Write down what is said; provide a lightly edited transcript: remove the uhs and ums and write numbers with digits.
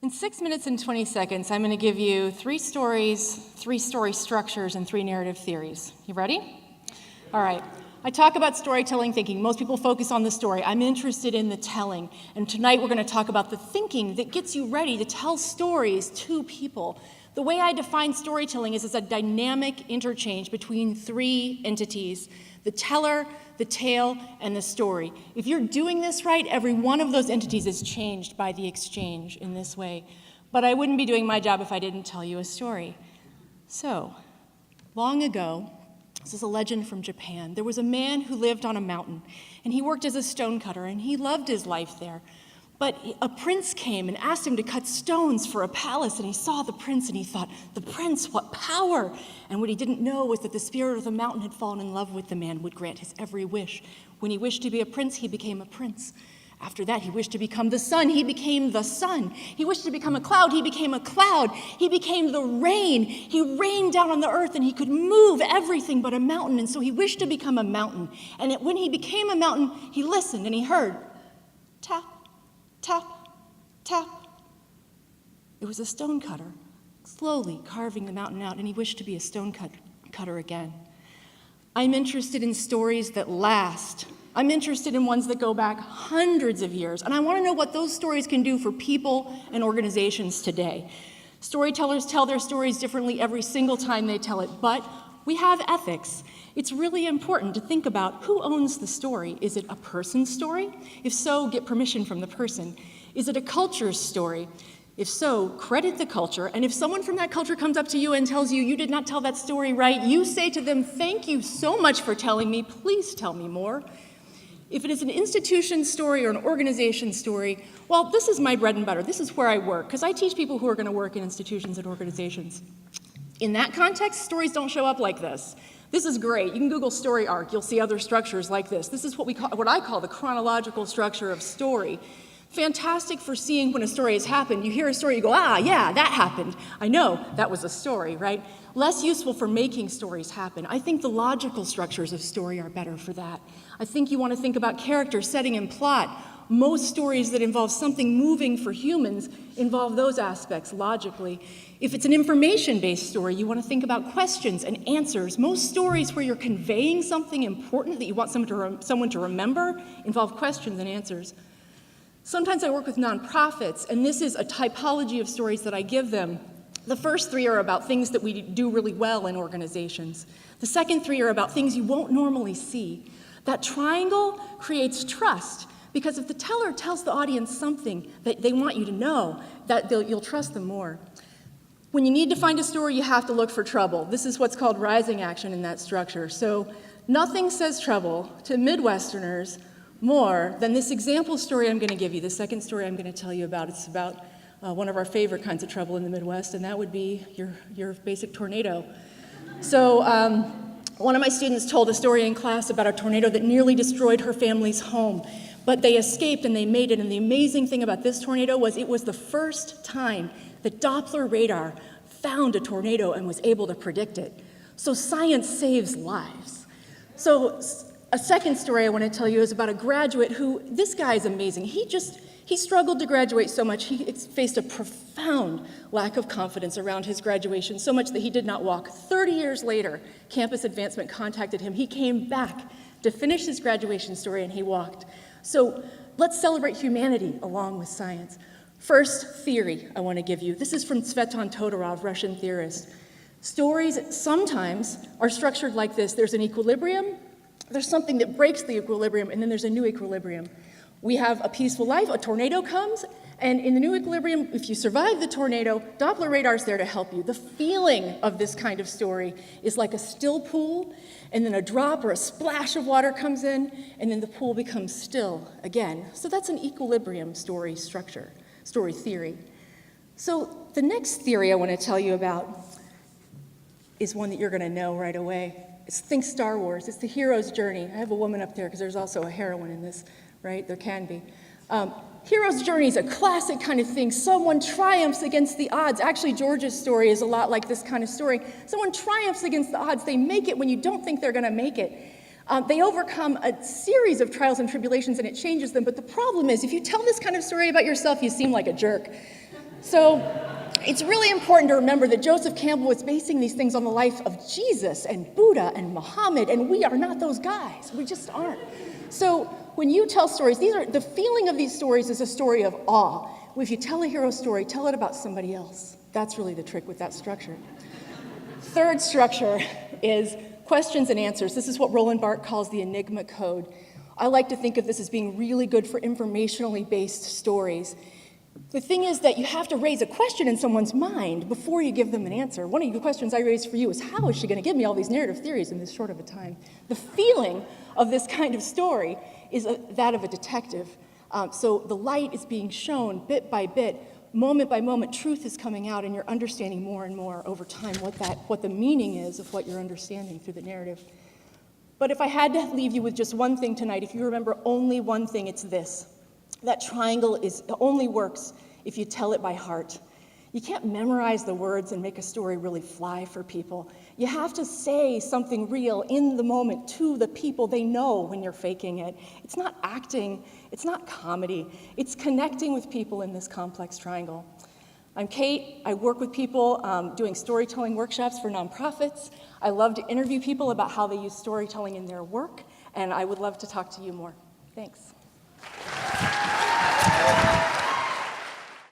In 6 minutes and 20 seconds, I'm going to give you 3 stories, 3 story structures, and 3 narrative theories. You ready? All right. I talk about storytelling thinking. Most people focus on the story. I'm interested in the telling. And tonight we're going to talk about the thinking that gets you ready to tell stories to people. The way I define storytelling is as a dynamic interchange between 3 entities: the teller, the tale, and the story. If you're doing this right, every one of those entities is changed by the exchange in this way. But I wouldn't be doing my job if I didn't tell you a story. So, long ago, this is a legend from Japan, there was a man who lived on a mountain, and he worked as a stonecutter, and he loved his life there. But a prince came and asked him to cut stones for a palace, and he saw the prince and he thought, the prince, what power! And what he didn't know was that the spirit of the mountain had fallen in love with the man, would grant his every wish. When he wished to be a prince, he became a prince. After that, he wished to become the sun, he became the sun. He wished to become a cloud, he became a cloud. He became the rain. He rained down on the earth and he could move everything but a mountain, and so he wished to become a mountain. And when he became a mountain, he listened and he heard, tap, tap, tap. It was a stonecutter, slowly carving the mountain out, and he wished to be a stonecutter again. I'm interested in stories that last. I'm interested in ones that go back hundreds of years, and I want to know what those stories can do for people and organizations today. Storytellers tell their stories differently every single time they tell it, but we have ethics. It's really important to think about who owns the story. Is it a person's story? If so, get permission from the person. Is it a culture's story? If so, credit the culture, and if someone from that culture comes up to you and tells you you did not tell that story right, you say to them, thank you so much for telling me, please tell me more. If it is an institution story or an organization story, well, this is my bread and butter. This is where I work, because I teach people who are going to work in institutions and organizations. In that context, stories don't show up like this. This is great. You can Google story arc. You'll see other structures like this. This is what I call the chronological structure of story. Fantastic for seeing when a story has happened. You hear a story, you go, ah, yeah, that happened. I know, that was a story, right? Less useful for making stories happen. I think the logical structures of story are better for that. I think you want to think about character, setting, and plot. Most stories that involve something moving for humans involve those aspects logically. If it's an information-based story, you want to think about questions and answers. Most stories where you're conveying something important that you want someone to remember involve questions and answers. Sometimes I work with nonprofits, and this is a typology of stories that I give them. The first 3 are about things that we do really well in organizations. The second 3 are about things you won't normally see. That triangle creates trust, because if the teller tells the audience something that they want you to know, you'll trust them more. When you need to find a story, you have to look for trouble. This is what's called rising action in that structure. So nothing says trouble to Midwesterners more than this example story I'm going to give you, the second story I'm going to tell you about. It's about one of our favorite kinds of trouble in the Midwest, and that would be your basic tornado. So one of my students told a story in class about a tornado that nearly destroyed her family's home, but they escaped and they made it, and the amazing thing about this tornado was it was the first time that Doppler radar found a tornado and was able to predict it. So science saves lives. So a second story I want to tell you is about a graduate who, this guy is amazing. He struggled to graduate so much, he faced a profound lack of confidence around his graduation, so much that he did not walk. 30 years later, Campus Advancement contacted him. He came back to finish his graduation story, and he walked. So let's celebrate humanity along with science. First theory I want to give you. This is from Tsvetan Todorov, Russian theorist. Stories sometimes are structured like this. There's an equilibrium, there's something that breaks the equilibrium, and then there's a new equilibrium. We have a peaceful life, a tornado comes, and in the new equilibrium, if you survive the tornado, Doppler radar is there to help you. The feeling of this kind of story is like a still pool, and then a drop or a splash of water comes in, and then the pool becomes still again. So that's an equilibrium story structure, story theory. So the next theory I want to tell you about is one that you're going to know right away. Think Star Wars. It's the hero's journey. I have a woman up there because there's also a heroine in this, right? There can be. Hero's journey is a classic kind of thing. Someone triumphs against the odds. Actually, George's story is a lot like this kind of story. Someone triumphs against the odds. They make it when you don't think they're going to make it. They overcome a series of trials and tribulations, and it changes them. But the problem is, if you tell this kind of story about yourself, you seem like a jerk. So it's really important to remember that Joseph Campbell was basing these things on the life of Jesus and Buddha and Muhammad, and we are not those guys. We just aren't. So when you tell stories, the feeling of these stories is a story of awe. If you tell a hero story, tell it about somebody else. That's really the trick with that structure. Third structure is questions and answers. This is what Roland Barthes calls the enigma code. I like to think of this as being really good for informationally based stories. The thing is that you have to raise a question in someone's mind before you give them an answer. One of the questions I raised for you is, how is she going to give me all these narrative theories in this short of a time? The feeling of this kind of story is that of a detective. So the light is being shown bit by bit, moment by moment. Truth is coming out, and you're understanding more and more over time what the meaning is of what you're understanding through the narrative. But if I had to leave you with just one thing tonight, if you remember only one thing, it's this. That triangle only works if you tell it by heart. You can't memorize the words and make a story really fly for people. You have to say something real in the moment to the people. They know when you're faking it. It's not acting. It's not comedy. It's connecting with people in this complex triangle. I'm Kate. I work with people doing storytelling workshops for nonprofits. I love to interview people about how they use storytelling in their work, and I would love to talk to you more. Thanks.